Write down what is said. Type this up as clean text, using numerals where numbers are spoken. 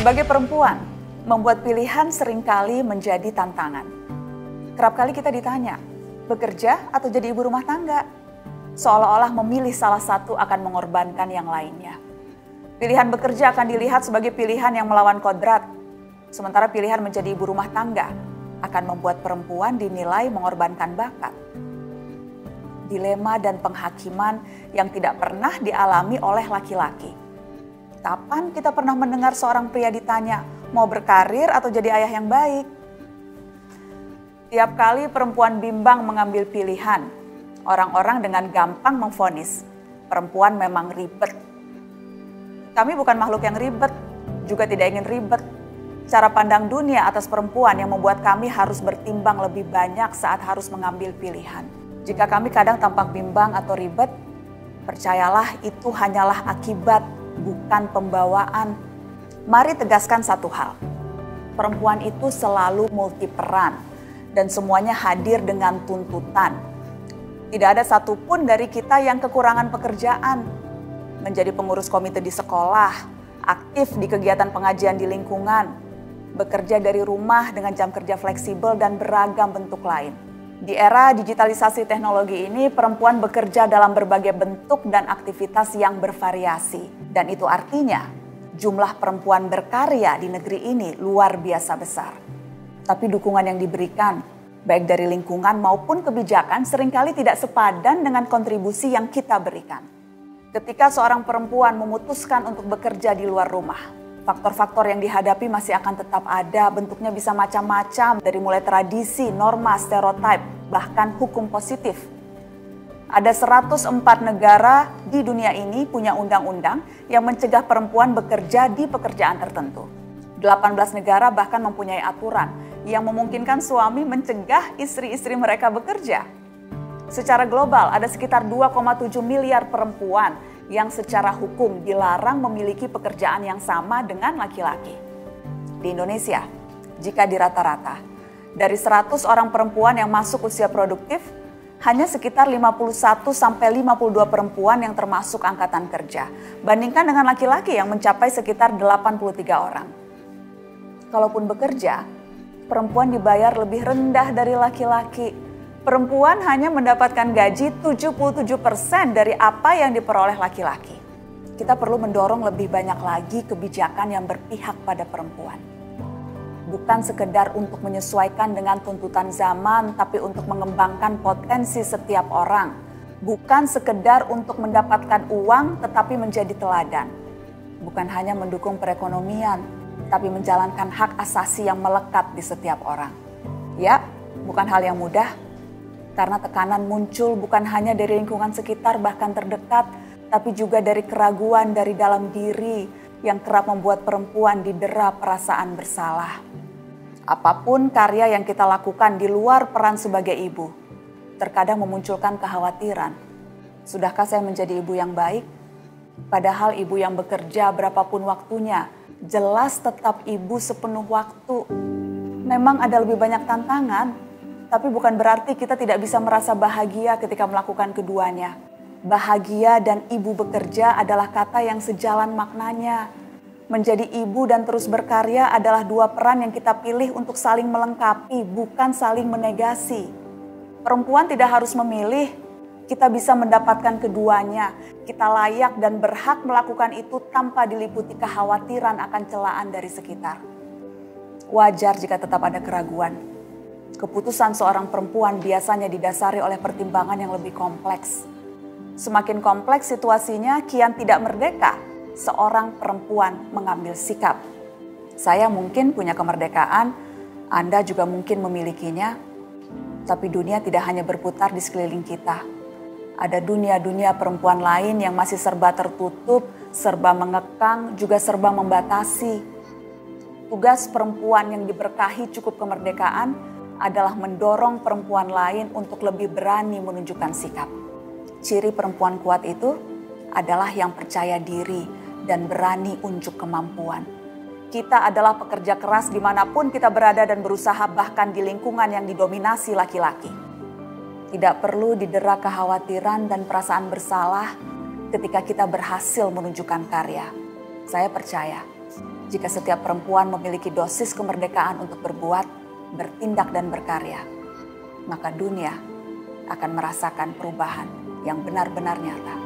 Sebagai perempuan, membuat pilihan seringkali menjadi tantangan. Kerap kali kita ditanya, bekerja atau jadi ibu rumah tangga? Seolah-olah memilih salah satu akan mengorbankan yang lainnya. Pilihan bekerja akan dilihat sebagai pilihan yang melawan kodrat, sementara pilihan menjadi ibu rumah tangga akan membuat perempuan dinilai mengorbankan bakat. Dilema dan penghakiman yang tidak pernah dialami oleh laki-laki. Kapan kita pernah mendengar seorang pria ditanya, mau berkarir atau jadi ayah yang baik? Tiap kali perempuan bimbang mengambil pilihan, orang-orang dengan gampang memvonis, perempuan memang ribet. Kami bukan makhluk yang ribet, juga tidak ingin ribet. Cara pandang dunia atas perempuan yang membuat kami harus bertimbang lebih banyak saat harus mengambil pilihan. Jika kami kadang tampak bimbang atau ribet, percayalah itu hanyalah akibat, bukan pembawaan. Mari tegaskan satu hal, perempuan itu selalu multiperan dan semuanya hadir dengan tuntutan. Tidak ada satupun dari kita yang kekurangan pekerjaan. Menjadi pengurus komite di sekolah, aktif di kegiatan pengajian di lingkungan, bekerja dari rumah dengan jam kerja fleksibel dan beragam bentuk lain. Di era digitalisasi teknologi ini, perempuan bekerja dalam berbagai bentuk dan aktivitas yang bervariasi. Dan itu artinya jumlah perempuan berkarya di negeri ini luar biasa besar. Tapi dukungan yang diberikan, baik dari lingkungan maupun kebijakan, seringkali tidak sepadan dengan kontribusi yang kita berikan. Ketika seorang perempuan memutuskan untuk bekerja di luar rumah, faktor-faktor yang dihadapi masih akan tetap ada, bentuknya bisa macam-macam, dari mulai tradisi, norma, stereotip, bahkan hukum positif. Ada 104 negara di dunia ini punya undang-undang yang mencegah perempuan bekerja di pekerjaan tertentu. 18 negara bahkan mempunyai aturan yang memungkinkan suami mencegah istri-istri mereka bekerja. Secara global ada sekitar 2,7 miliar perempuan yang secara hukum dilarang memiliki pekerjaan yang sama dengan laki-laki. Di Indonesia, jika dirata-rata, dari 100 orang perempuan yang masuk usia produktif, hanya sekitar 51-52 perempuan yang termasuk angkatan kerja. Bandingkan dengan laki-laki yang mencapai sekitar 83 orang. Kalaupun bekerja, perempuan dibayar lebih rendah dari laki-laki. Perempuan hanya mendapatkan gaji 77% dari apa yang diperoleh laki-laki. Kita perlu mendorong lebih banyak lagi kebijakan yang berpihak pada perempuan. Bukan sekedar untuk menyesuaikan dengan tuntutan zaman, tapi untuk mengembangkan potensi setiap orang. Bukan sekedar untuk mendapatkan uang, tetapi menjadi teladan. Bukan hanya mendukung perekonomian, tapi menjalankan hak asasi yang melekat di setiap orang. Ya, bukan hal yang mudah, karena tekanan muncul bukan hanya dari lingkungan sekitar bahkan terdekat, tapi juga dari keraguan dari dalam diri yang kerap membuat perempuan didera perasaan bersalah. Apapun karya yang kita lakukan di luar peran sebagai ibu, terkadang memunculkan kekhawatiran. Sudahkah saya menjadi ibu yang baik? Padahal ibu yang bekerja berapapun waktunya, jelas tetap ibu sepenuh waktu. Memang ada lebih banyak tantangan, tapi bukan berarti kita tidak bisa merasa bahagia ketika melakukan keduanya. Bahagia dan ibu bekerja adalah kata yang sejalan maknanya. Menjadi ibu dan terus berkarya adalah dua peran yang kita pilih untuk saling melengkapi, bukan saling menegasi. Perempuan tidak harus memilih, kita bisa mendapatkan keduanya. Kita layak dan berhak melakukan itu tanpa diliputi kekhawatiran akan celaan dari sekitar. Wajar jika tetap ada keraguan. Keputusan seorang perempuan biasanya didasari oleh pertimbangan yang lebih kompleks. Semakin kompleks situasinya, kian tidak merdeka seorang perempuan mengambil sikap. Saya mungkin punya kemerdekaan, Anda juga mungkin memilikinya, tapi dunia tidak hanya berputar di sekeliling kita. Ada dunia-dunia perempuan lain yang masih serba tertutup, serba mengekang, juga serba membatasi. Tugas perempuan yang diberkahi cukup kemerdekaan adalah mendorong perempuan lain untuk lebih berani menunjukkan sikap. Ciri perempuan kuat itu adalah yang percaya diri dan berani unjuk kemampuan. Kita adalah pekerja keras dimanapun kita berada dan berusaha, bahkan di lingkungan yang didominasi laki-laki. Tidak perlu didera kekhawatiran dan perasaan bersalah ketika kita berhasil menunjukkan karya. Saya percaya, Jika setiap perempuan memiliki dosis kemerdekaan untuk berbuat, bertindak dan berkarya, maka dunia akan merasakan perubahan yang benar-benar nyata.